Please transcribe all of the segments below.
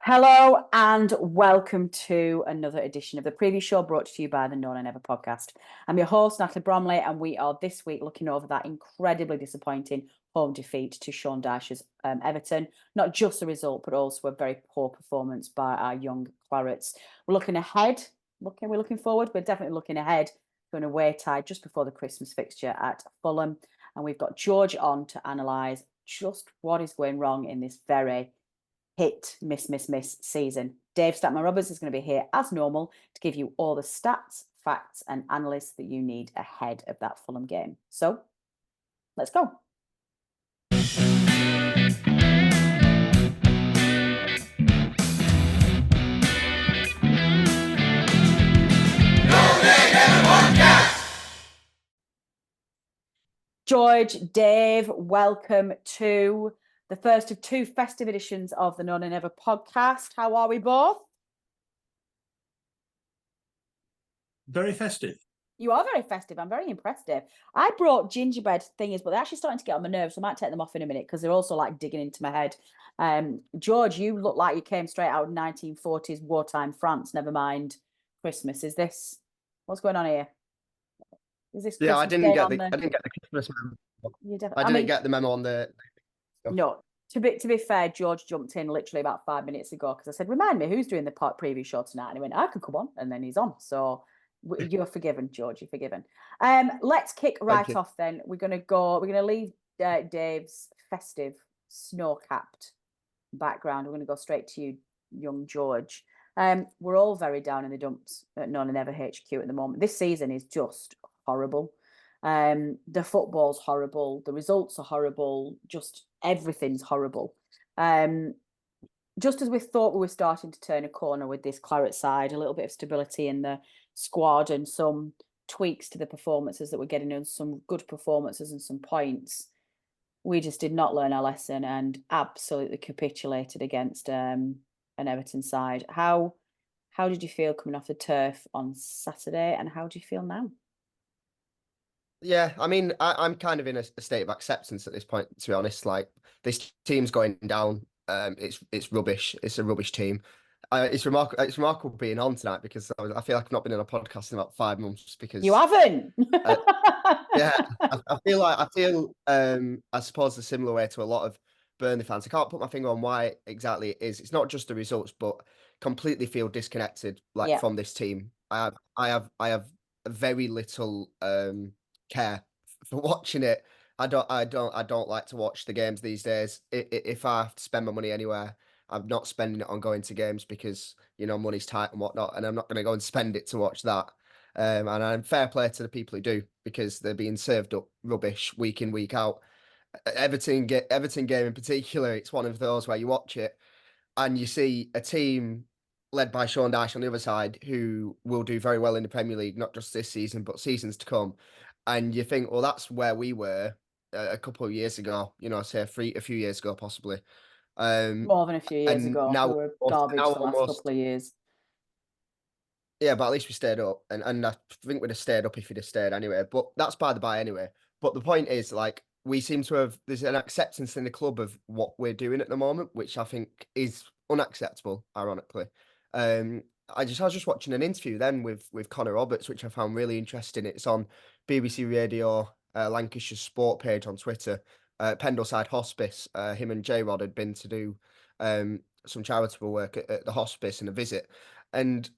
Hello and welcome to another edition of the Preview Show brought to you by the No Nay Never podcast. I'm your host, Natalie Bromley, and we are this week looking over that incredibly disappointing home defeat to Sean Dyche's Everton. Not just a result, but also a very poor performance by our young Clarets. We're looking ahead. We're looking forward. We're definitely looking ahead to an away tie just before the Christmas fixture at Fulham. And we've got George on to analyse just what is going wrong in this very miss season. Dave Statman Roberts is going to be here as normal to give you all the stats, facts, and analysis that you need ahead of that Fulham game. So let's go. George, Dave, welcome to the first of two festive editions of the No Nay Never podcast. How are we both? Very festive. You are very festive. I'm very impressed, Dave. I brought gingerbread thingies, but they're actually starting to get on my nerves. So I might take them off in a minute because they're also like digging into my head. George, you look like you came straight out of 1940s wartime France. Never mind Christmas. Is this what's going on here? Is this Yeah, Christmas I didn't get the Christmas memo. I didn't get the memo on the stuff. No. To be fair, George jumped in literally about 5 minutes ago because I said, "Remind me who's doing the preview show tonight," and he went, "I can come on," and then he's on. So you're forgiven, George. You're forgiven. Let's kick right off. Then we're gonna leave Dave's festive, snow-capped background. We're gonna go straight to you, young George. We're all very down in the dumps at No Nay Never HQ at the moment. This season is just horrible. The football's horrible. The results are horrible. Just everything's horrible. Just as we thought we were starting to turn a corner with this Claret side, a little bit of stability in the squad and some tweaks to the performances that we're getting, and some good performances and some points, we just did not learn our lesson and absolutely capitulated against an Everton side. How did you feel coming off the turf on Saturday, and how do you feel now? Yeah, I mean, I'm kind of in a state of acceptance at this point, to be honest. Like, this team's going down. It's rubbish. It's a rubbish team. It's remarkable being on tonight because I feel like I've not been on a podcast in about 5 months because you haven't. Yeah, I feel I suppose a similar way to a lot of Burnley fans. I can't put my finger on why exactly it is. It's not just the results, but completely feel disconnected from this team. I have very little care for watching it. I don't like to watch the games these days. If I have to spend my money anywhere, I'm not spending it on going to games because money's tight and whatnot, and I'm not going to go and spend it to watch that. And I'm fair play to the people who do, because they're being served up rubbish week in, week out. Everton game in particular, it's one of those where you watch it and you see a team led by Sean Dyche on the other side who will do very well in the Premier League, not just this season, but seasons to come. And you think, well, that's where we were a couple of years ago, say a few years ago, possibly. More than a few years ago. Now we were garbage the last couple of years. Yeah, but at least we stayed up, and I think we'd have stayed up if we'd have stayed anyway. But that's by the by anyway. But the point is, like, we seem to have, there's an acceptance in the club of what we're doing at the moment, which I think is unacceptable, ironically. I was just watching an interview then with Connor Roberts, which I found really interesting. It's on BBC Radio Lancashire Sport page on Twitter. Pendleside Hospice. Him and J-Rod had been to do some charitable work at the hospice and a visit, and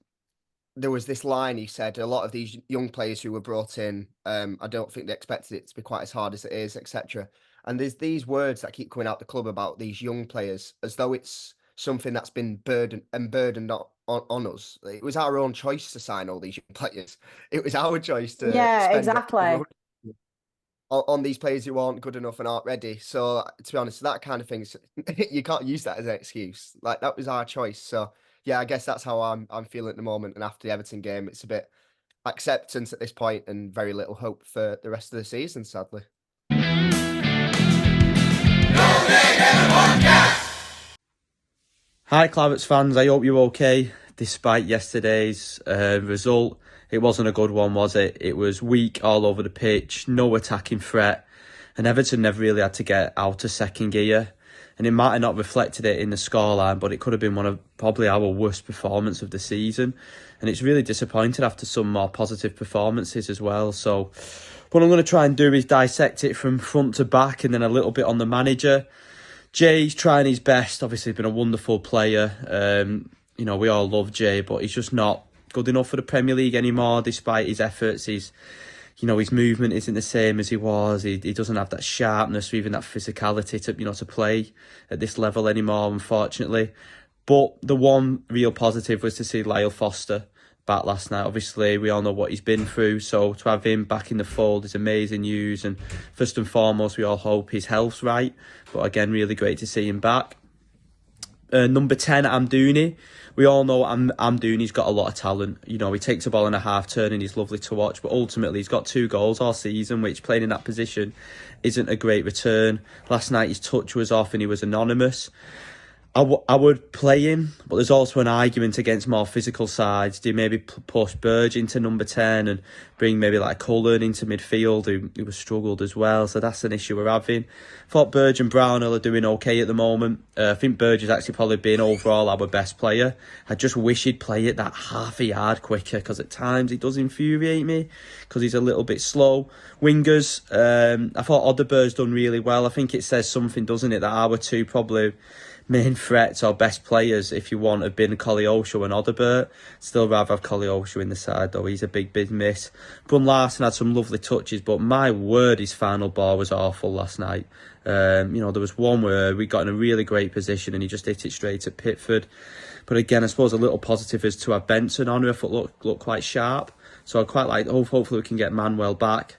there was this line he said: a lot of these young players who were brought in, I don't think they expected it to be quite as hard as it is, etc. And there's these words that keep coming out the club about these young players as though it's something that's been burdened on us. It was our own choice to sign all these young players. It was our choice to spend exactly on these players who aren't good enough and aren't ready. So, to be honest, that kind of thing, you can't use that as an excuse. Like, that was our choice. So yeah, I guess that's how I'm feeling at the moment. And after the Everton game, it's a bit acceptance at this point and very little hope for the rest of the season, sadly. Hi Clarets fans, I hope you're okay despite yesterday's result. It wasn't a good one, was it? It was weak all over the pitch, no attacking threat, and Everton never really had to get out of second gear. and it might have not reflected it in the scoreline, but it could have been one of probably our worst performance of the season. And it's really disappointed after some more positive performances as well. So what I'm going to try and do is dissect it from front to back, and then a little bit on the manager. Jay's trying his best. Obviously, he's been a wonderful player. We all love Jay, but he's just not good enough for the Premier League anymore, despite his efforts. His movement isn't the same as he was. He doesn't have that sharpness or even that physicality to play at this level anymore, unfortunately. But the one real positive was to see Lyle Foster back last night. Obviously, we all know what he's been through, so to have him back in the fold is amazing news. And first and foremost, we all hope his health's right. But again, really great to see him back. Number 10, Amdouni. We all know Amdouni's got a lot of talent. He takes a ball in a half turn and he's lovely to watch. But ultimately, he's got 2 goals all season, which playing in that position isn't a great return. Last night, his touch was off and he was anonymous. I would play him, but there's also an argument against more physical sides. Do you maybe push Burge into number 10 and bring maybe like Cullen into midfield, who was struggled as well? So that's an issue we're having. I thought Burge and Brownhill are doing okay at the moment. I think Burge has actually probably been overall our best player. I just wish he'd play it that half a yard quicker, because at times he does infuriate me because he's a little bit slow. Wingers, I thought Odeberg's done really well. I think it says something, doesn't it, that our 2 probably main threats or best players, if you want, have been Koleosho and Odeberg. Still rather have Koleosho in the side, though. He's a big miss. Brun Larsen had some lovely touches, but my word, his final ball was awful last night. There was one where we got in a really great position and he just hit it straight at Pickford. But again, I suppose a little positive is to have Benson on, who I thought looked quite sharp. So I quite like, hopefully we can get Manuel back.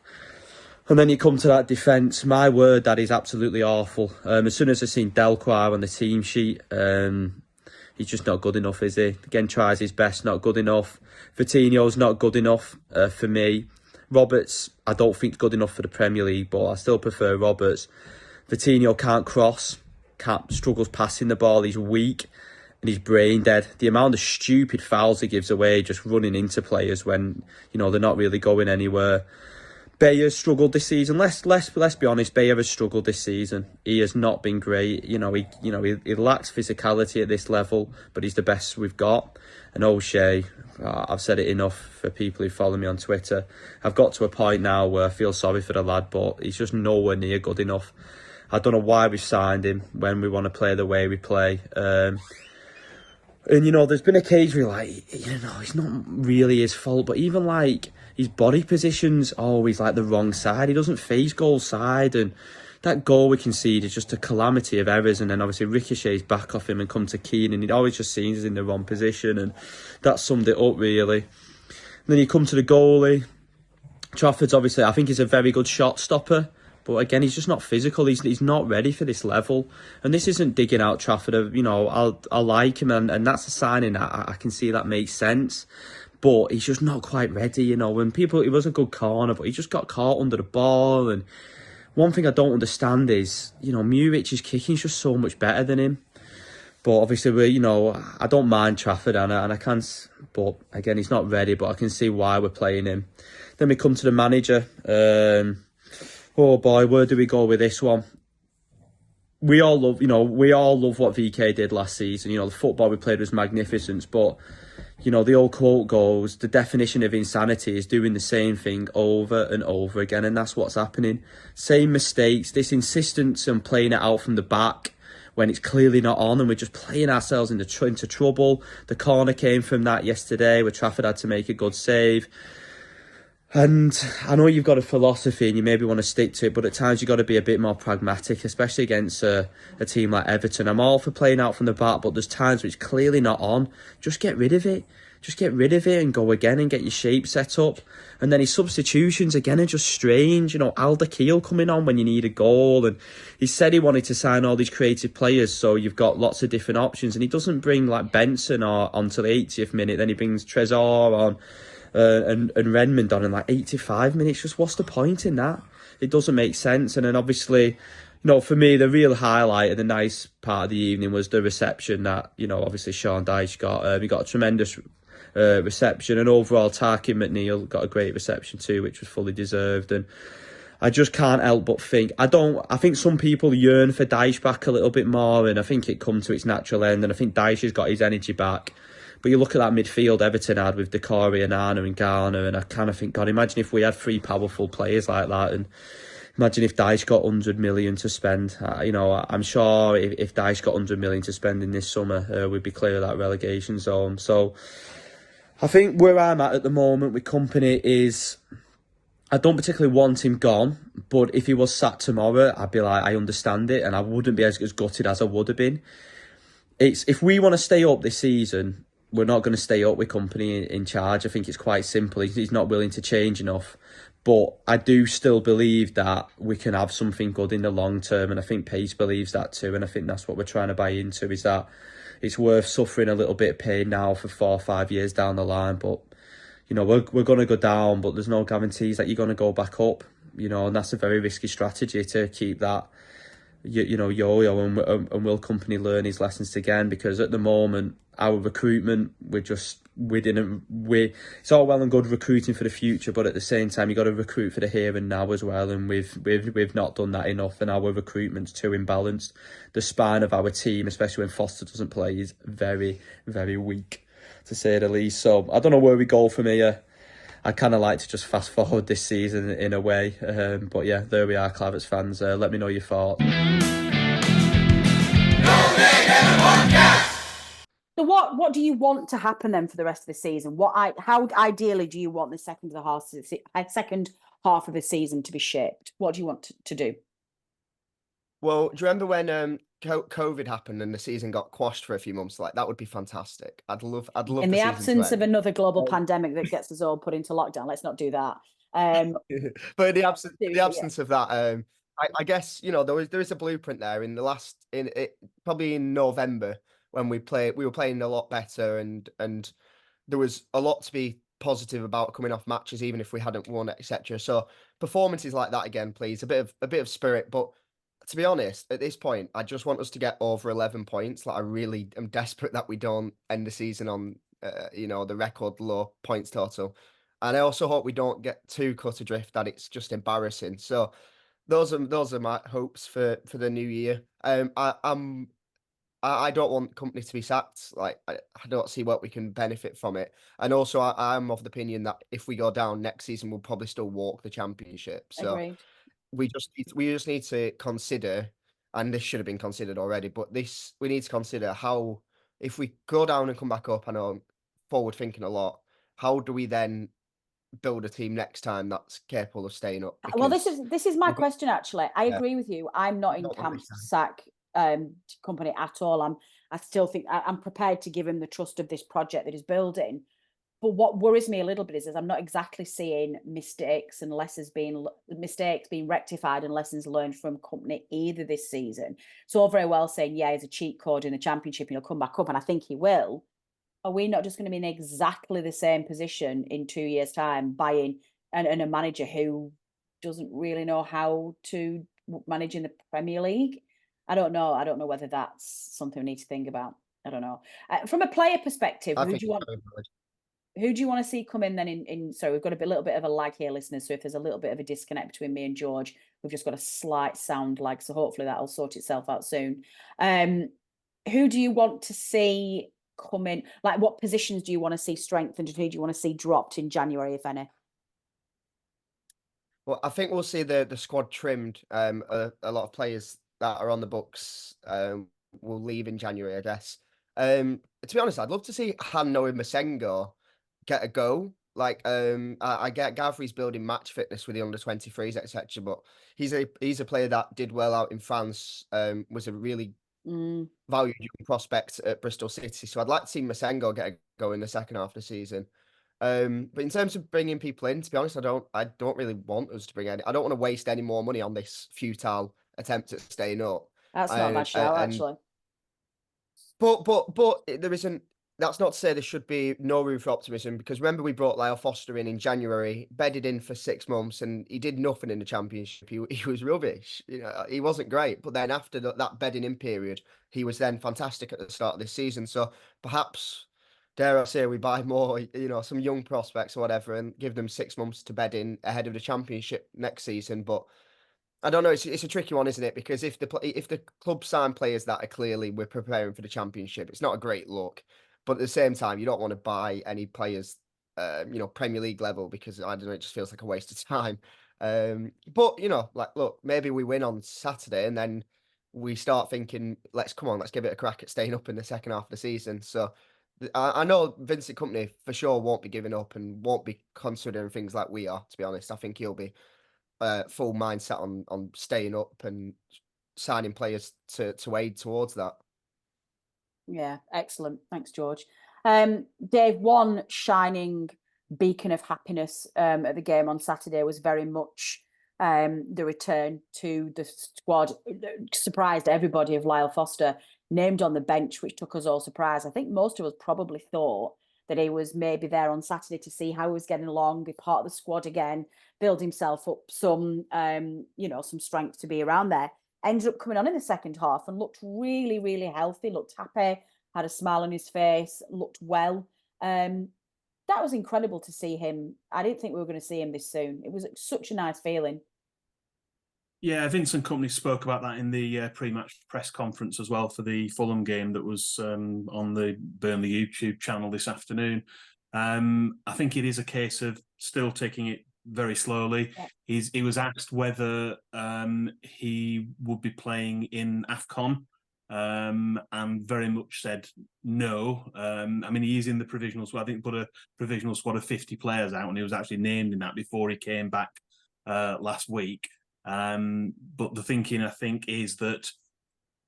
And then you come to that defence. My word, that is absolutely awful. As soon as I seen Delquire on the team sheet, he's just not good enough, is he? Again, tries his best, not good enough. Coutinho's not good enough for me. Roberts, I don't think good enough for the Premier League, but I still prefer Roberts. Coutinho can't cross, struggles passing the ball, he's weak, and he's brain dead. The amount of stupid fouls he gives away, just running into players when they're not really going anywhere. Bayer's struggled this season. Let's be honest. Bayer has struggled this season. He has not been great. He lacks physicality at this level, but he's the best we've got. And O'Shea, I've said it enough for people who follow me on Twitter. I've got to a point now where I feel sorry for the lad, but he's just nowhere near good enough. I don't know why we've signed him when we want to play the way we play. And there's been occasions where it's not really his fault, but even his body position's always the wrong side. He doesn't face goal side, and that goal we concede is just a calamity of errors. And then obviously ricochets back off him and come to Keane, and it always just seems he's in the wrong position, and that summed it up really. And then you come to the goalie. Trafford's obviously, I think he's a very good shot stopper, but again, he's just not physical. He's not ready for this level. And this isn't digging out Trafford. I like him, and that's a signing that I can see that makes sense. But he's just not quite ready, When it was a good corner, but he just got caught under the ball. And one thing I don't understand is, Murich's kicking is just so much better than him. But obviously, I don't mind Trafford, and I can. But again, he's not ready. But I can see why we're playing him. Then we come to the manager. Oh boy, where do we go with this one? We all love what VK did last season. The football we played was magnificent, but the old quote goes, the definition of insanity is doing the same thing over and over again, and that's what's happening. Same mistakes, this insistence on playing it out from the back when it's clearly not on, and we're just playing ourselves into trouble. The corner came from that yesterday, where Trafford had to make a good save. And I know you've got a philosophy and you maybe want to stick to it, but at times you've got to be a bit more pragmatic, especially against a team like Everton. I'm all for playing out from the back, but there's times where it's clearly not on. Just get rid of it. Just get rid of it and go again and get your shape set up. And then his substitutions, again, are just strange. Alder Keel coming on when you need a goal. And he said he wanted to sign all these creative players, so you've got lots of different options. And he doesn't bring Benson onto the 80th minute. Then he brings Trezor on. And Redmond on in 85 minutes. Just what's the point in that? It doesn't make sense. And then obviously, for me, the real highlight and the nice part of the evening was the reception that, obviously Sean Dyche got. He got a tremendous reception, and overall Tarkin McNeil got a great reception too, which was fully deserved. And I just can't help but think I think some people yearn for Dyche back a little bit more, and I think it come to its natural end, and I think Dyche has got his energy back. But you look at that midfield Everton had with Decore and Arna and Garner, and I kind of think, God, imagine if we had three powerful players like that, and imagine if Dyche got 100 million to spend. I'm sure if Dyche got 100 million to spend in this summer, we'd be clear of that relegation zone. So I think where I'm at the moment with Company is I don't particularly want him gone, but if he was sacked tomorrow, I'd be like, I understand it, and I wouldn't be as gutted as I would have been. If we want to stay up this season, we're not going to stay up with Company in charge. I think it's quite simple. He's not willing to change enough. But I do still believe that we can have something good in the long term, and I think Pace believes that too, and I think that's what we're trying to buy into, is that it's worth suffering a little bit of pain now for 4 or 5 years down the line, but we're going to go down, but there's no guarantees that you're going to go back up, and that's a very risky strategy to keep that yo-yo, and will Company learn his lessons again? Because at the moment, our recruitment, it's all well and good recruiting for the future, but at the same time, you got to recruit for the here and now as well, and we've not done that enough, and our recruitment's too imbalanced. The spine of our team, especially when Foster doesn't play, is very, very weak, to say the least. So I don't know where we go from here. I kind of like to just fast forward this season in a way. But yeah, there we are, Claverts fans. Let me know your thoughts. So what do you want to happen then for the rest of the season? How ideally do you want the second half of the season to be shaped? What do you want to do? Well, do you remember when COVID happened and the season got quashed for a few months? Like, that would be fantastic. I'd love In the absence of end. another global pandemic that gets us all put into lockdown, let's not do that. But in the Yeah. absence of that, I guess there is a blueprint there probably in November when we were playing a lot better, and there was a lot to be positive about coming off matches, even if we hadn't won, etc. So performances like that again, please, a bit of spirit. But to be honest, at this point, I just want us to get over 11 points. Like, I really am desperate that we don't end the season on the record low points total. And I also hope we don't get too cut adrift that it's just embarrassing. So those are my hopes for the new year. I don't want Company to be sacked. Like, I don't see what we can benefit from it. And also, I'm of the opinion that if we go down next season, we'll probably still walk the championship. So Agreed. we just need to consider, and this should have been considered already, but we need to consider how, if we go down and come back up, I know I'm forward thinking a lot, how do we then build a team next time that's capable of staying up? Well, Because this is my we've got- question, actually. I Yeah. agree with you. I'm not I in don't want camp this to time. sack Company at all. I still think I'm prepared to give him the trust of this project that he's building. But what worries me a little bit is I'm not exactly seeing mistakes being rectified and lessons learned from Company either this season. So all very well saying, yeah, he's a cheat code in the championship and he'll come back up, and I think he will. Are we not just going to be in exactly the same position in 2 years' time, buying and a manager who doesn't really know how to manage in the Premier League? I don't know. I don't know whether that's something we need to think about. I don't know. From a player perspective, I who think do you want? Who do you want to see come in then? So we've got a little bit of a lag here, listeners. So if there's a little bit of a disconnect between me and George, we've just got a slight sound lag. So hopefully that'll sort itself out soon. Who do you want to see come in? Like, what positions do you want to see strengthened? Who do you want to see dropped in January, if any? Well, I think we'll see the squad trimmed. A lot of players that are on the books will leave in January, I guess. To be honest, I'd love to see Hanno and Masengo get a go. Like, I get Gavri's building match fitness with the under-23s, etc. But he's a player that did well out in France. Was a really valued young prospect at Bristol City. So I'd like to see Masengo get a go in the second half of the season. But in terms of bringing people in, to be honest, I don't really want us to bring any. I don't want to waste any more money on this futile attempt at staying up. That's not a bad shout, actually. But there isn't. That's not to say there should be no room for optimism, because remember, we brought Lyle Foster in January, bedded in for 6 months, and he did nothing in the championship. He was rubbish. He wasn't great. But then after that bedding in period, he was then fantastic at the start of this season. So perhaps dare I say, we buy more, some young prospects or whatever, and give them 6 months to bed in ahead of the Championship next season. But I don't know. It's a tricky one, isn't it? Because if the club sign players that are clearly we're preparing for the Championship, it's not a great look. But at the same time, you don't want to buy any players, Premier League level, because I don't know, it just feels like a waste of time. But look, maybe we win on Saturday, and then we start thinking, let's give it a crack at staying up in the second half of the season. So I know Vincent Kompany for sure won't be giving up and won't be considering things like we are. To be honest, I think he'll be full mindset on staying up and signing players to aid towards that. Yeah, excellent. Thanks, George. Dave, one shining beacon of happiness at the game on Saturday was very much the return to the squad. Surprised everybody of Lyle Foster named on the bench, which took us all surprised. I think most of us probably thought that he was maybe there on Saturday to see how he was getting along, be part of the squad again, build himself up some strength to be around there. Ended up coming on in the second half and looked really, really healthy, looked happy, had a smile on his face, looked well. That was incredible to see him. I didn't think we were going to see him this soon. It was such a nice feeling. Yeah, Vincent Kompany spoke about that in the pre-match press conference as well for the Fulham game that was on the Burnley YouTube channel this afternoon. I think it is a case of still taking it very slowly. Yeah. He was asked whether he would be playing in AFCON, and very much said no. I mean, he is in the provisional squad. I think put a provisional squad of 50 players out, and he was actually named in that before he came back last week. But the thinking, I think, is that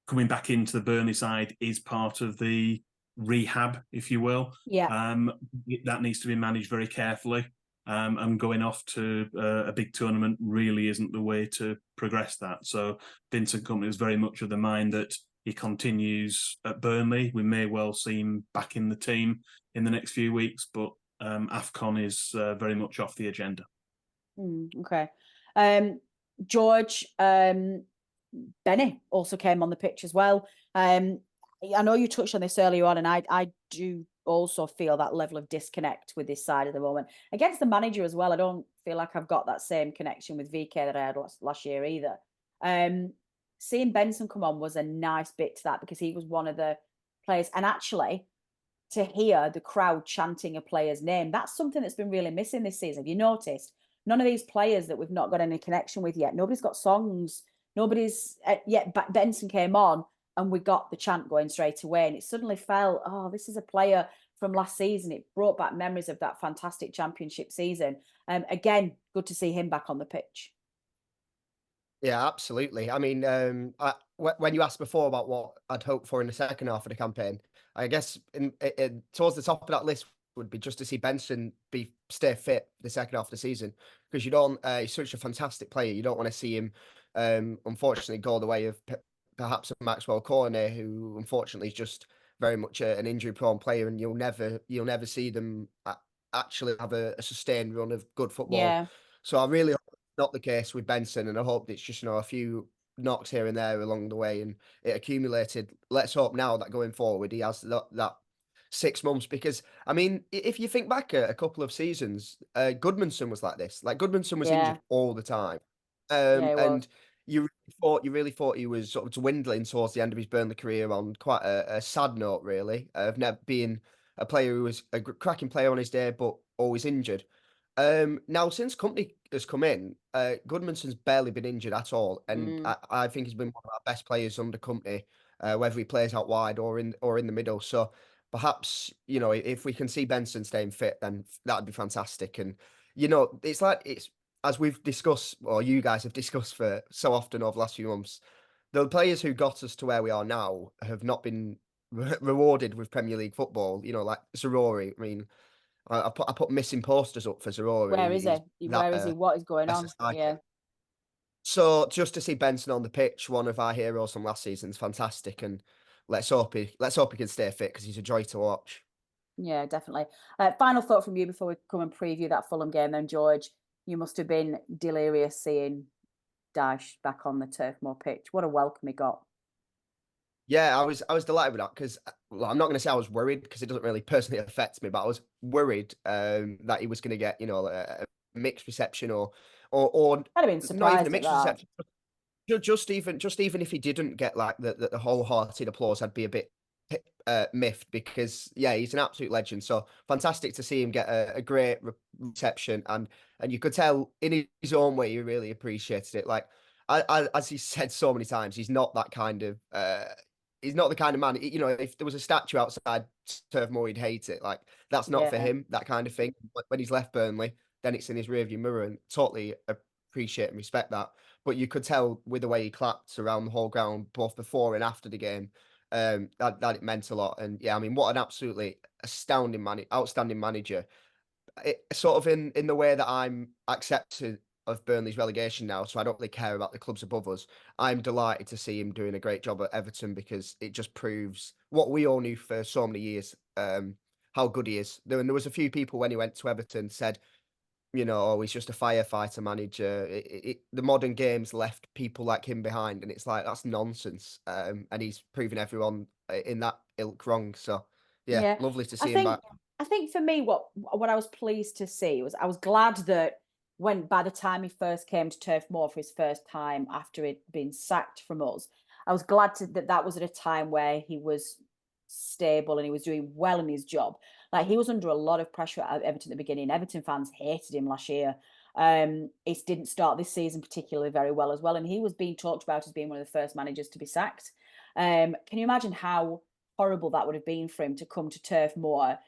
coming back into the Burnley side is part of the rehab, if you will. Yeah. That needs to be managed very carefully. And going off to a big tournament really isn't the way to progress that. So Vincent Kompany was very much of the mind that he continues at Burnley. We may well see him back in the team in the next few weeks, but AFCON is very much off the agenda. Okay. George, Benny also came on the pitch as well. I know you touched on this earlier on, and I do also feel that level of disconnect with this side at the moment. Against the manager as well, I don't feel like I've got that same connection with VK that I had last year either. Seeing Benson come on was a nice bit to that, because he was one of the players. And actually, to hear the crowd chanting a player's name, that's something that's been really missing this season. Have you noticed? None of these players that we've not got any connection with yet, nobody's got songs, nobody's yet. Benson came on and we got the chant going straight away, and it suddenly felt, oh, this is a player from last season. It brought back memories of that fantastic Championship season. Again, good to see him back on the pitch. Yeah, absolutely. I mean, when you asked before about what I'd hoped for in the second half of the campaign, I guess towards the top of that list would be just to see Benson stay fit the second half of the season, because he's such a fantastic player. You don't want to see him, unfortunately, go the way of perhaps a Maxwell Cornet, who unfortunately is just very much an injury-prone player, and you'll never see them actually have a sustained run of good football. Yeah. So I really hope it's not the case with Benson, and I hope it's just a few knocks here and there along the way, and it accumulated. Let's hope now that going forward he has that 6 months, because I mean, if you think back a couple of seasons, Goodmanson was like this. Like, Goodmanson was injured all the time, and you really thought he was sort of dwindling towards the end of his Burnley career on quite a sad note, really, of never being a player who was a cracking player on his day, but always injured. Now, since Kompany has come in, Goodmanson's barely been injured at all, and I think he's been one of our best players under Kompany, whether he plays out wide or in the middle. So perhaps, if we can see Benson staying fit, then that'd be fantastic. And it's as we've discussed, or you guys have discussed for so often over the last few months, the players who got us to where we are now have not been rewarded with Premier League football. Like Zaroury. I mean, I put missing posters up for Zaroury. Where is he? Where is he? What is going on? Yeah. So just to see Benson on the pitch, one of our heroes from last season, is fantastic, and let's hope he can stay fit, because he's a joy to watch. Yeah, definitely. Final thought from you before we come and preview that Fulham game then, George. You must have been delirious seeing Dyche back on the Turf Moor pitch. What a welcome he got. Yeah, I was delighted with that because I'm not going to say I was worried because it doesn't really personally affect me, but I was worried that he was going to get a mixed reception or I'd have been not even a surprised at mixed that. reception. Just even if he didn't get like the wholehearted applause, I'd be a bit miffed because yeah, he's an absolute legend. So fantastic to see him get a great reception, and you could tell in his own way he really appreciated it. Like as he said so many times, he's not that kind of he's not the kind of man. You know, if there was a statue outside Turf Moor, he'd hate it. Like that's not for Yeah. him. That kind of thing. When he's left Burnley, then it's in his rearview mirror, and totally appreciate and respect that. But you could tell with the way he clapped around the whole ground, both before and after the game, that it meant a lot. And yeah, I mean, what an absolutely outstanding manager. Sort of in the way that I'm accepted of Burnley's relegation now, so I don't really care about the clubs above us. I'm delighted to see him doing a great job at Everton because it just proves what we all knew for so many years, how good he is. There was a few people when he went to Everton said, oh, he's just a firefighter manager. The modern game's left people like him behind, and it's like that's nonsense. And he's proven everyone in that ilk wrong. So yeah, Yeah. lovely to I see him think back. I think for me, what I was pleased to see was I was glad that when by the time he first came to Turf Moor for his first time after he'd been sacked from us, I was glad that was at a time where he was stable and he was doing well in his job. Like he was under a lot of pressure at Everton at the beginning. Everton fans hated him last year. It didn't start this season particularly very well as well, and he was being talked about as being one of the first managers to be sacked. Can you imagine how horrible that would have been for him to come to Turf Moor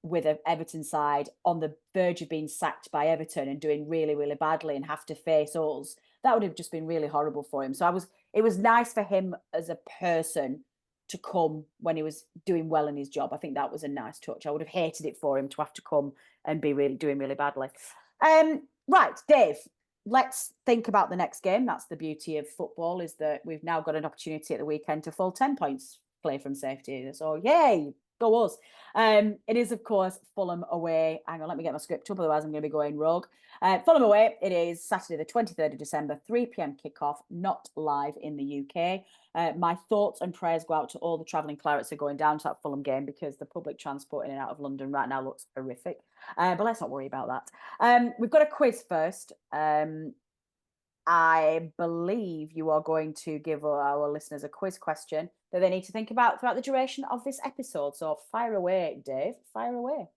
with an Everton side on the verge of being sacked by Everton and doing really, really badly and have to face us? That would have just been really horrible for him. So it was nice for him as a person to come when he was doing well in his job. I think that was a nice touch. I would have hated it for him to have to come and be doing really badly. Right, Dave, let's think about the next game. That's the beauty of football, is that we've now got an opportunity at the weekend to fall 10 points play from safety. So yay, go us. It is, of course, Fulham away. Hang on, let me get my script up, otherwise I'm going to be going rogue. Fulham away, it is Saturday the 23rd of December, 3 p.m. kickoff, not live in the UK. My thoughts and prayers go out to all the travelling Clarets who are going down to that Fulham game, because the public transport in and out of London right now looks horrific. But let's not worry about that. We've got a quiz first. I believe you are going to give our listeners a quiz question that they need to think about throughout the duration of this episode. So fire away, Dave. Fire away.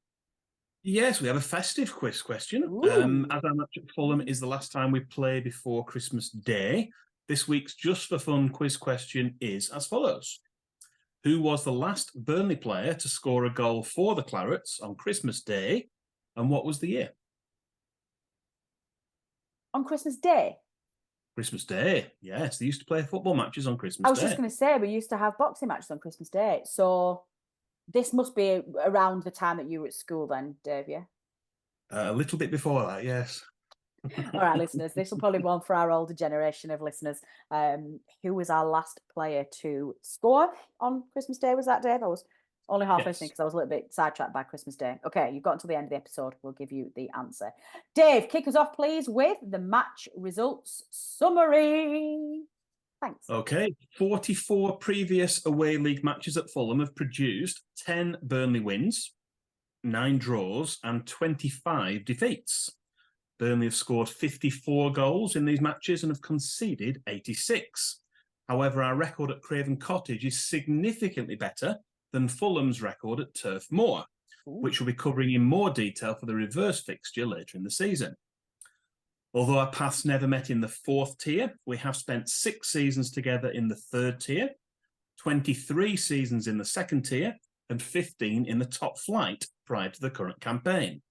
Yes, we have a festive quiz question. As our match at Fulham is the last time we play before Christmas Day, this week's Just for Fun quiz question is as follows. Who was the last Burnley player to score a goal for the Clarets on Christmas Day, and what was the year? On Christmas Day? Christmas Day, yes. They used to play football matches on Christmas Day. I was just going to say, we used to have boxing matches on Christmas Day. So this must be around the time that you were at school then, Dave, yeah? A little bit before that, yes. All right, listeners, this will probably be one for our older generation of listeners. Who was our last player to score on Christmas Day? Was that, Dave? I was only half listening because I was a little bit sidetracked by Christmas Day. Okay, you've got until the end of the episode. We'll give you the answer. Dave, kick us off, please, with the match results summary. Thanks. Okay, 44 previous away league matches at Fulham have produced 10 Burnley wins, 9 draws, and 25 defeats. Burnley have scored 54 goals in these matches and have conceded 86. However, our record at Craven Cottage is significantly better than Fulham's record at Turf Moor, which we'll be covering in more detail for the reverse fixture later in the season. Although our paths never met in the 4th tier, we have spent 6 seasons together in the 3rd tier, 23 seasons in the 2nd tier, and 15 in the top flight prior to the current campaign.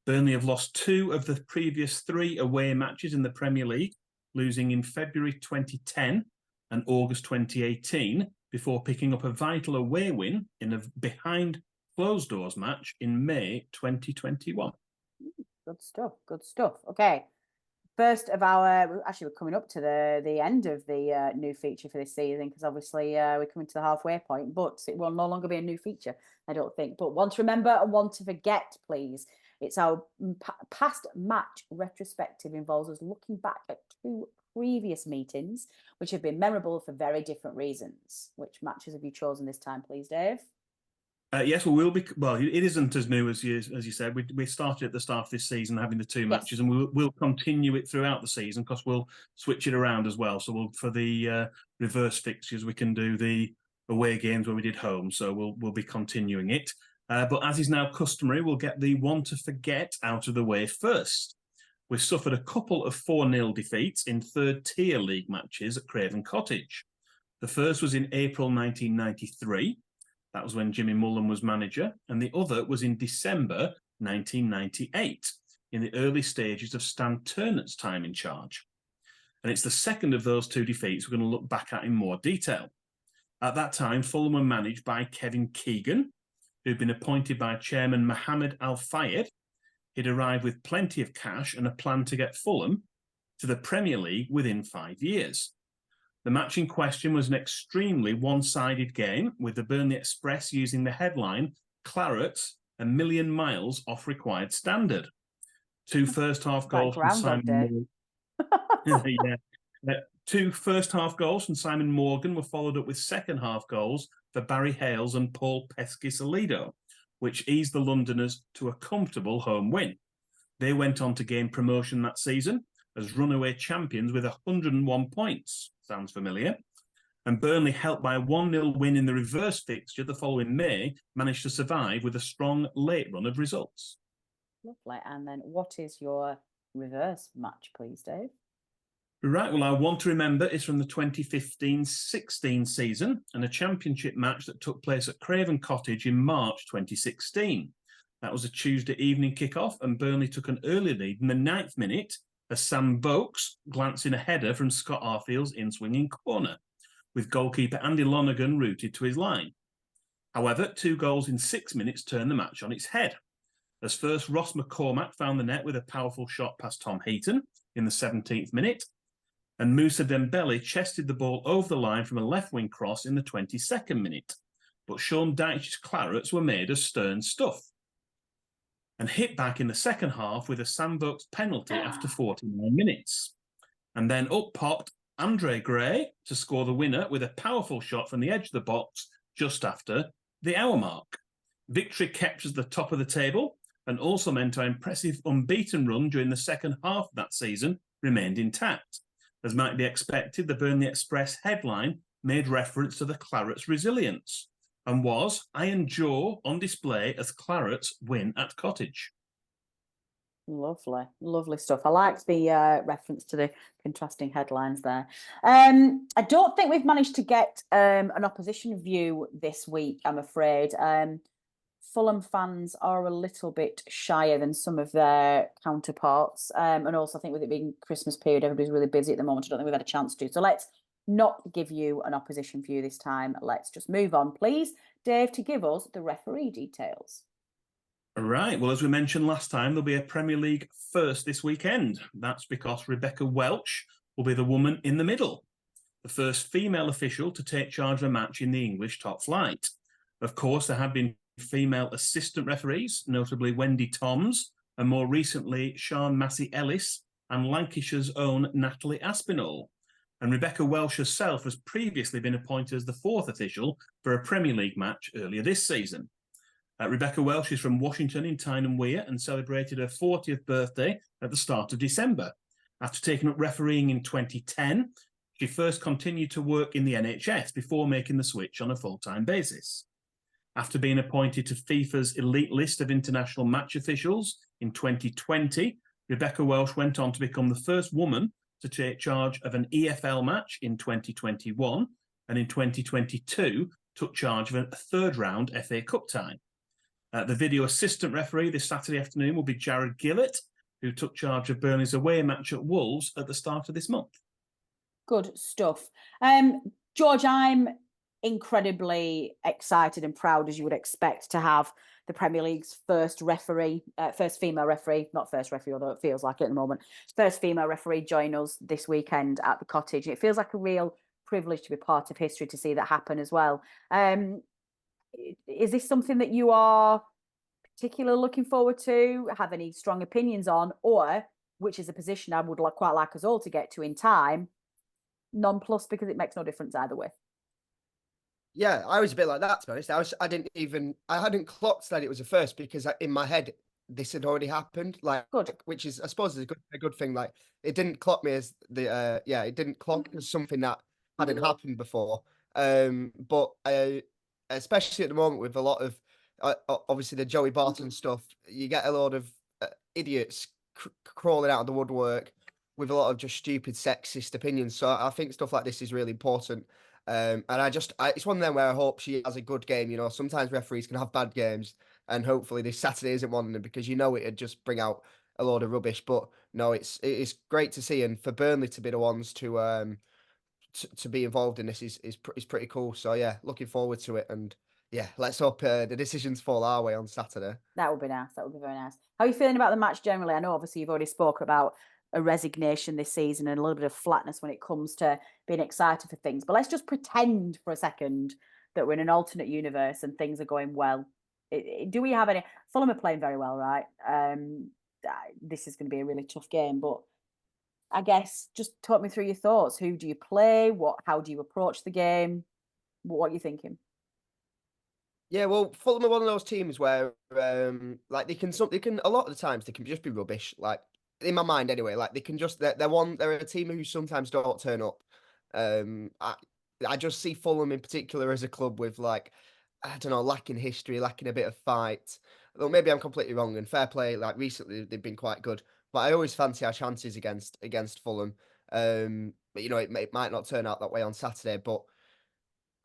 Burnley have lost 2 of the previous 3 away matches in the Premier League, losing in February 2010 and August 2018, before picking up a vital away win in a behind closed doors match in May 2021. Good stuff. Good stuff. Okay. First of our, we're coming up to the end of the new feature for this season, because obviously we're coming to the halfway point, but it will no longer be a new feature, I don't think. But one to remember and one to forget, please. It's our past match retrospective, involves us looking back at 2 previous meetings, which have been memorable for very different reasons. Which matches have you chosen this time, please, Dave? Yes, well, we'll be. Well, it isn't as new as you said. We started at the start of this season having the two matches, and we'll continue it throughout the season because we'll switch it around as well. So we'll for the reverse fixtures we can do the away games where we did home. So we'll be continuing it. But as is now customary, we'll get the one to forget out of the way first. We've suffered a couple of 4-0 defeats in third-tier league matches at Craven Cottage. The first was in April 1993. That was when Jimmy Mullen was manager, and the other was in December 1998, in the early stages of Stan Turner's time in charge. And it's the second of those two defeats we're going to look back at in more detail. At that time, Fulham were managed by Kevin Keegan, who'd been appointed by Chairman Mohammed Al-Fayed. He'd arrived with plenty of cash and a plan to get Fulham to the Premier League within 5 years. The match in question was an extremely one-sided game, with the Burnley Express using the headline, "Clarets, a million miles off required standard." Two first-half goals from Simon Morgan. Two first-half goals from Simon Morgan were followed up with second-half goals for Barry Hales and Paul Pesky-Salido, which eased the Londoners to a comfortable home win. They went on to gain promotion that season as runaway champions with 101 points. Sounds familiar. And Burnley, helped by a 1-0 win in the reverse fixture the following May, managed to survive with a strong late run of results. Lovely. And then what is your reverse match, please, Dave? Right, well, our one to remember is from the 2015-16 season and a championship match that took place at Craven Cottage in March 2016. That was a Tuesday evening kickoff, and Burnley took an early lead in the 9th minute as Sam Boakes glanced in a header from Scott Arfield's in-swinging corner, with goalkeeper Andy Lonergan rooted to his line. However, 2 goals in 6 minutes turned the match on its head. As first, Ross McCormack found the net with a powerful shot past Tom Heaton in the 17th minute, and Moussa Dembele chested the ball over the line from a left-wing cross in the 22nd minute. But Sean Dyche's Clarets were made of stern stuff and hit back in the second half with a Sam Boakes penalty after 49 minutes. And then up popped Andre Gray to score the winner with a powerful shot from the edge of the box just after the hour mark. Victory kept us at the top of the table and also meant our impressive unbeaten run during the second half of that season remained intact. As might be expected, the Burnley Express headline made reference to the Clarets' resilience and was Iron Jaw on display as Clarets win at Cottage. Lovely, lovely stuff. I liked the reference to the contrasting headlines there. I don't think we've managed to get an opposition view this week, I'm afraid. Fulham fans are a little bit shyer than some of their counterparts. And also I think with it being Christmas period, everybody's really busy at the moment. I don't think we've had a chance to. So let's not give you an opposition view this time. Let's just move on, please, Dave, to give us the referee details. Right. Well, as we mentioned last time, there'll be a Premier League first this weekend. That's because Rebecca Welch will be the woman in the middle, the first female official to take charge of a match in the English top flight. Of course, there have been female assistant referees, notably Wendy Toms, and more recently, Sian Massey-Ellis and Lancashire's own Natalie Aspinall. And Rebecca Welch herself has previously been appointed as the 4th official for a Premier League match earlier this season. Rebecca Welch is from Washington in Tyne and Wear and celebrated her 40th birthday at the start of December. After taking up refereeing in 2010, she first continued to work in the NHS before making the switch on a full-time basis. After being appointed to FIFA's elite list of international match officials in 2020, Rebecca Welch went on to become the first woman to take charge of an EFL match in 2021, and in 2022 took charge of a 3rd round FA Cup tie. The video assistant referee this Saturday afternoon will be Jared Gillett, who took charge of Burnley's away match at Wolves at the start of this month. Good stuff. George, I'm incredibly excited and proud, as you would expect, to have the Premier League's first female referee, not first referee, although it feels like it at the moment, first female referee join us this weekend at the Cottage. It feels like a real privilege to be part of history to see that happen as well. Is this something that you are particularly looking forward to, have any strong opinions on, or which is a position I would quite like us all to get to in time, non-plus, because it makes no difference either way. Yeah, I was a bit like that, to be honest. I hadn't clocked that it was a first because in my head this had already happened. Like, Good. which is, I suppose, is a good thing. Like, it didn't clock me as it didn't clock as something that hadn't happened before. But especially at the moment with a lot of obviously the Joey Barton stuff, you get a lot of idiots crawling out of the woodwork with a lot of just stupid sexist opinions. So I think stuff like this is really important. And it's one of them where I hope she has a good game. You know, sometimes referees can have bad games, and hopefully this Saturday isn't one of them because it'd just bring out a load of rubbish. But no, it's great to see, and for Burnley to be the ones to be involved in this is pretty cool. So yeah, looking forward to it, and yeah, let's hope the decisions fall our way on Saturday. That would be nice. That would be very nice. How are you feeling about the match generally? I know obviously you've already spoke about a resignation this season and a little bit of flatness when it comes to being excited for things. But let's just pretend for a second that we're in an alternate universe and things are going well. Do we have any? Fulham are playing very well, right? This is going to be a really tough game, but I guess just talk me through your thoughts. Who do you play? How do you approach the game? What are you thinking? Yeah, well, Fulham are one of those teams where, like they can a lot of the times they can just be rubbish. Like in my mind, anyway. Like they can just they're a team who sometimes don't turn up. I just see Fulham in particular as a club with like I don't know, lacking history, lacking a bit of fight. Though maybe I'm completely wrong. And fair play, like recently they've been quite good, but I always fancy our chances against Fulham. But you know, it might not turn out that way on Saturday, but.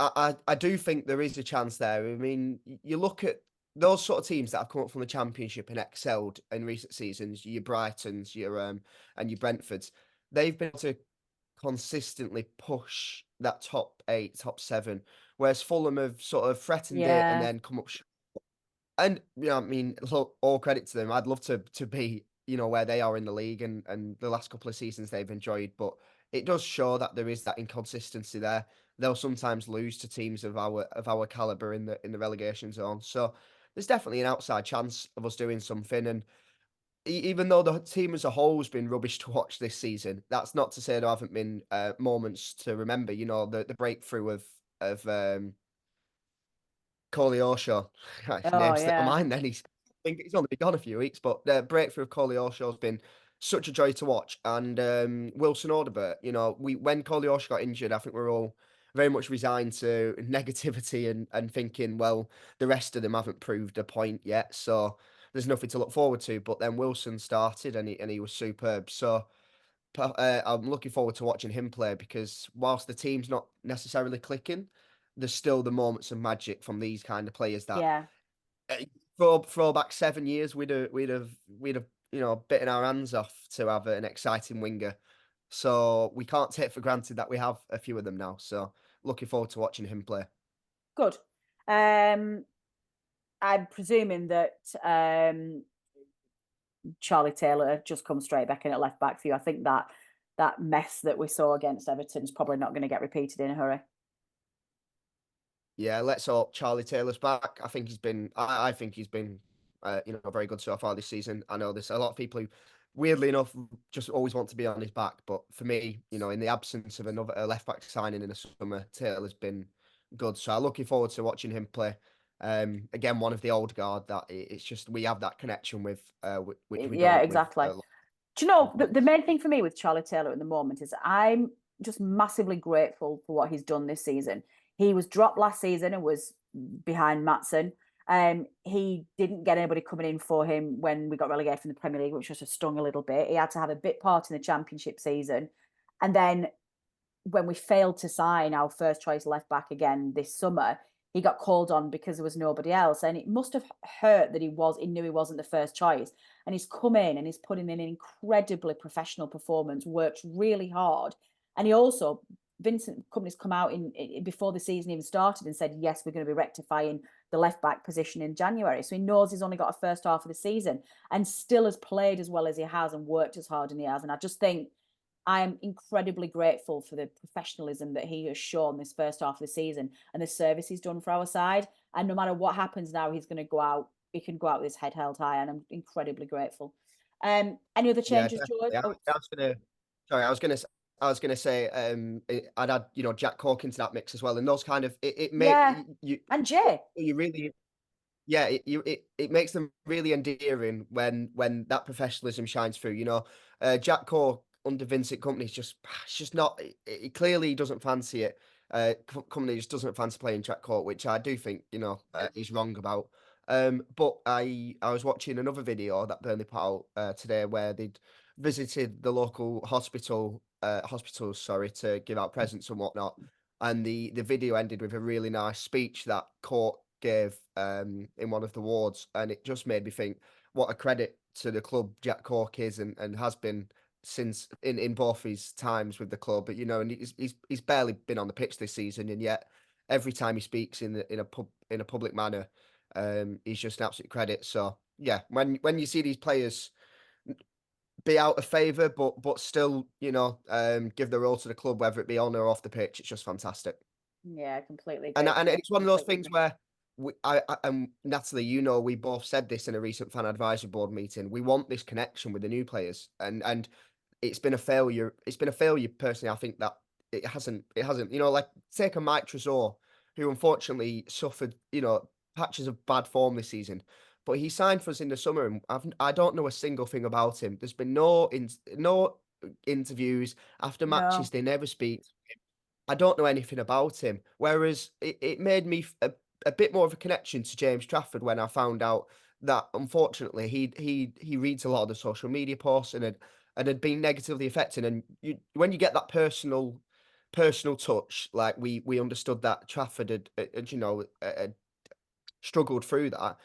I do think there is a chance there. I mean, you look at those sort of teams that have come up from the Championship and excelled in recent seasons, your Brightons, and your Brentfords, they've been able to consistently push that top 8, top 7, whereas Fulham have sort of threatened it and Yeah. then come up and I mean, look, all credit to them. I'd love to be, where they are in the league and the last couple of seasons they've enjoyed, but it does show that there is that inconsistency there. They'll sometimes lose to teams of our caliber in the relegation zone. So there's definitely an outside chance of us doing something. And even though the team as a whole has been rubbish to watch this season, that's not to say there haven't been moments to remember. You know, the breakthrough of Coley Orshaw. His Oh name slipped my yeah. mind then. I think he's only been gone a few weeks, but the breakthrough of Coley Orshaw has been such a joy to watch. And Wilson Odobert, when Coley Orshaw got injured, I think we were all very much resigned to negativity and thinking, well, the rest of them haven't proved a point yet, so there's nothing to look forward to. But then Wilson started and he was superb. So I'm looking forward to watching him play because whilst the team's not necessarily clicking, there's still the moments of magic from these kind of players that Yeah. throw back 7 years we'd have bitten our hands off to have an exciting winger. So we can't take for granted that we have a few of them now. So looking forward to watching him play. Good. I'm presuming that Charlie Taylor just comes straight back in at left back for you. I think that mess that we saw against Everton is probably not going to get repeated in a hurry. Yeah, let's hope Charlie Taylor's back. I think I think he's been very good so far this season. I know there's a lot of people who, weirdly enough, just always want to be on his back. But for me, in the absence of another left back signing in the summer, Taylor's been good. So I'm looking forward to watching him play. Again, one of the old guard that it's just we have that connection with, which we Yeah, don't. exactly. Do you know the main thing for me with Charlie Taylor at the moment is I'm just massively grateful for what he's done this season. He was dropped last season and was behind Maatsen. He didn't get anybody coming in for him when we got relegated from the Premier League, which just stung a little bit. He had to have a bit part in the Championship season. And then when we failed to sign our first choice left back again this summer, he got called on because there was nobody else. And it must have hurt that he knew he wasn't the first choice. And he's come in and he's put in an incredibly professional performance, worked really hard. And he also, Vincent Kompany's come out before the season even started and said, yes, we're going to be rectifying the left back position in January. So he knows he's only got a first half of the season and still has played as well as he has and worked as hard as he has. And I just think I am incredibly grateful for the professionalism that he has shown this first half of the season and the service he's done for our side. And no matter what happens now, he's going to go out. He can go out with his head held high, and I'm incredibly grateful. Any other changes, George? definitely. I was gonna say, I'd add, Jack Cork into that mix as well, and those kind of it Yeah, make and Jay. you really. Yeah, it makes them really endearing when that professionalism shines through. Jack Cork under Vincent Kompany is it's just not. He clearly doesn't fancy it. Kompany just doesn't fancy playing Jack Cork, which I do think he's wrong about. But I was watching another video that Burnley put out today where they'd visited the local hospitals, sorry, to give out presents and whatnot. And the video ended with a really nice speech that Cork gave in one of the wards, and it just made me think what a credit to the club Jack Cork is and has been since in both his times with the club. But and he's barely been on the pitch this season, and yet every time he speaks in a public manner, he's just an absolute credit. So yeah, when you see these players be out of favour, but still give their all to the club, whether it be on or off the pitch, it's just fantastic. Yeah, completely. And it's one of those things where I Natalie, we both said this in a recent fan advisory board meeting. We want this connection with the new players, and it's been a failure. It's been a failure personally. I think that it hasn't. Like take a Mike Trezor, who unfortunately suffered patches of bad form this season, but he signed for us in the summer, and I don't know a single thing about him. There's been no interviews after matches. They never speak. I don't know anything about him. Whereas it made me a bit more of a connection to James Trafford when I found out that unfortunately he reads a lot of the social media posts and had been negatively affected. And when you get that personal touch, like we understood that Trafford had struggled through that.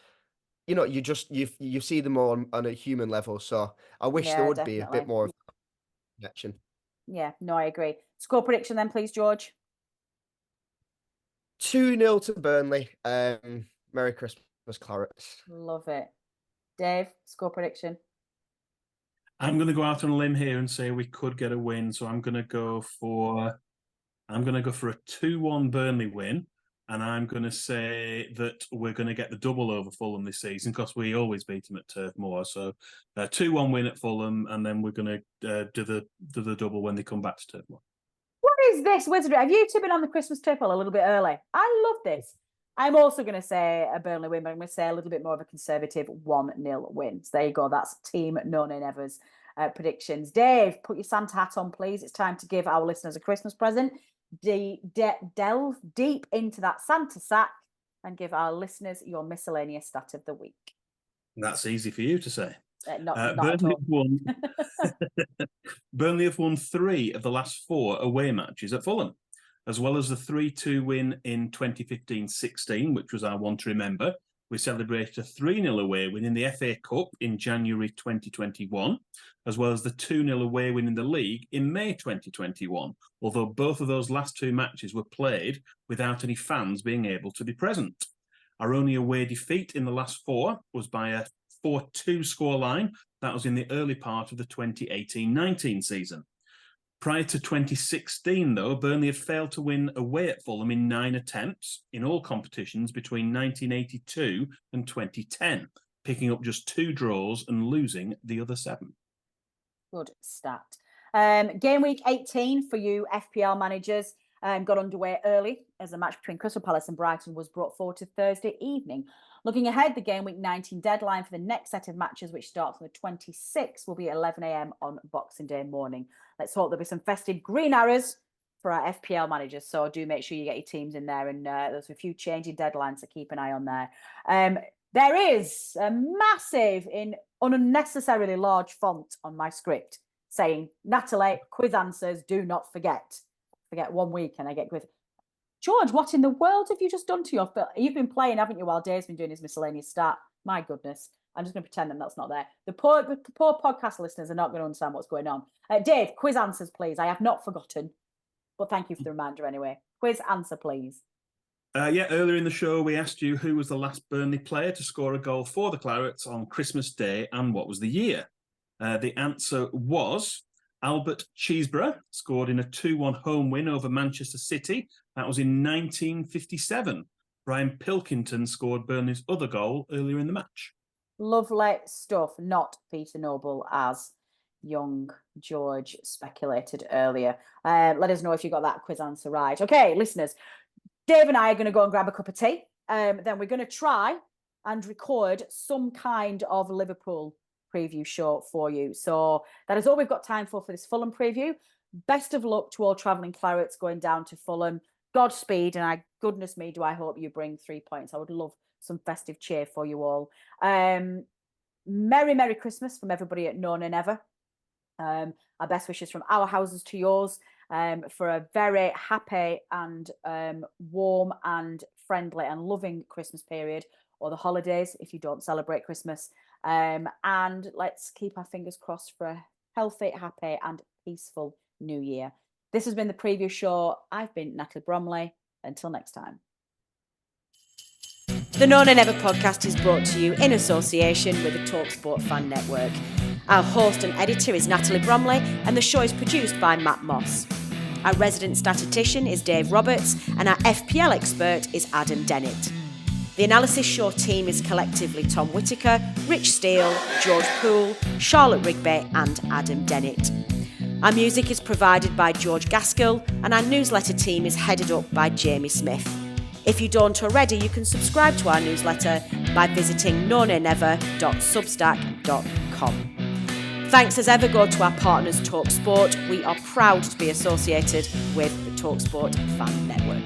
You see them more on a human level. So I wish there would be a bit more of that connection. Yeah, no, I agree. Score prediction then, please, George. 2-0 to Burnley. Merry Christmas, Clarets. Love it. Dave, score prediction. I'm going to go out on a limb here and say we could get a win. So I'm going to go for a 2-1 Burnley win. And I'm going to say that we're going to get the double over Fulham this season because we always beat them at Turf Moor. So 2-1 win at Fulham, and then we're going to do the double when they come back to Turf Moor. What is this wizardry? Have you two been on the Christmas triple a little bit early? I love this. I'm also going to say a Burnley win, but I'm going to say a little bit more of a conservative 1-0 win. So there you go. That's Team None and Ever's predictions. Dave, put your Santa hat on, please. It's time to give our listeners a Christmas present. Delve deep into that Santa sack and give our listeners your miscellaneous stat of the week. That's easy for you to say. Not Burnley have won. Burnley have won 3 of the last 4 away matches at Fulham, as well as the 3-2 win in 2015-16, which was our one to remember. We celebrated a 3-0 away win in the FA Cup in January 2021, as well as the 2-0 away win in the league in May 2021, although both of those last 2 matches were played without any fans being able to be present. Our only away defeat in the last 4 was by a 4-2 scoreline. That was in the early part of the 2018-19 season. Prior to 2016, though, Burnley had failed to win away at Fulham in 9 attempts in all competitions between 1982 and 2010, picking up just 2 draws and losing the other 7. Good stat. Game week 18 for you FPL managers got underway early as a match between Crystal Palace and Brighton was brought forward to Thursday evening. Looking ahead, the game week 19 deadline for the next set of matches, which starts on the 26th, will be 11 a.m. on Boxing Day morning. Let's hope there'll be some festive green arrows for our FPL managers. So do make sure you get your teams in there. And there's a few changing deadlines to keep an eye on there. There is a massive, in unnecessarily large font on my script saying, Natalie, quiz answers, do not forget. Forget 1 week and I get quiz. George, what in the world have you just done to your film? You've been playing, haven't you, while Dave's been doing his miscellaneous start? My goodness. I'm just going to pretend that's not there. The poor podcast listeners are not going to understand what's going on. Dave, quiz answers, please. I have not forgotten. But thank you for the reminder anyway. Quiz answer, please. Earlier in the show, we asked you who was the last Burnley player to score a goal for the Clarets on Christmas Day and what was the year. The answer was Albert Cheeseborough, scored in a 2-1 home win over Manchester City. That was in 1957. Brian Pilkington scored Burnley's other goal earlier in the match. Lovely stuff. Not Peter Noble, as young George speculated earlier. Let us know if you got that quiz answer right. Okay, listeners, Dave and I are going to go and grab a cup of tea. Then we're going to try and record some kind of Liverpool preview show for you. So that is all we've got time for this Fulham preview. Best of luck to all travelling Clarets going down to Fulham. Godspeed, and goodness me, do I hope you bring 3 points. I would love some festive cheer for you all. Merry Christmas from everybody at Nona Never. Our best wishes from our houses to yours, for a very happy and warm and friendly and loving Christmas period, or the holidays if you don't celebrate Christmas. And let's keep our fingers crossed for a healthy, happy and peaceful New Year. This has been the preview show. I've been Natalie Bromley. Until next time. The Nona Never podcast is brought to you in association with the TalkSport Fan Network. Our host and editor is Natalie Bromley, and the show is produced by Matt Moss. Our resident statistician is Dave Roberts, and our FPL expert is Adam Dennett. The Analysis Show team is collectively Tom Whittaker, Rich Steele, George Poole, Charlotte Rigby and Adam Dennett. Our music is provided by George Gaskell, and our newsletter team is headed up by Jamie Smith. If you don't already, you can subscribe to our newsletter by visiting nonanever.substack.com. Thanks as ever go to our partners TalkSport. We are proud to be associated with the TalkSport Fan Network.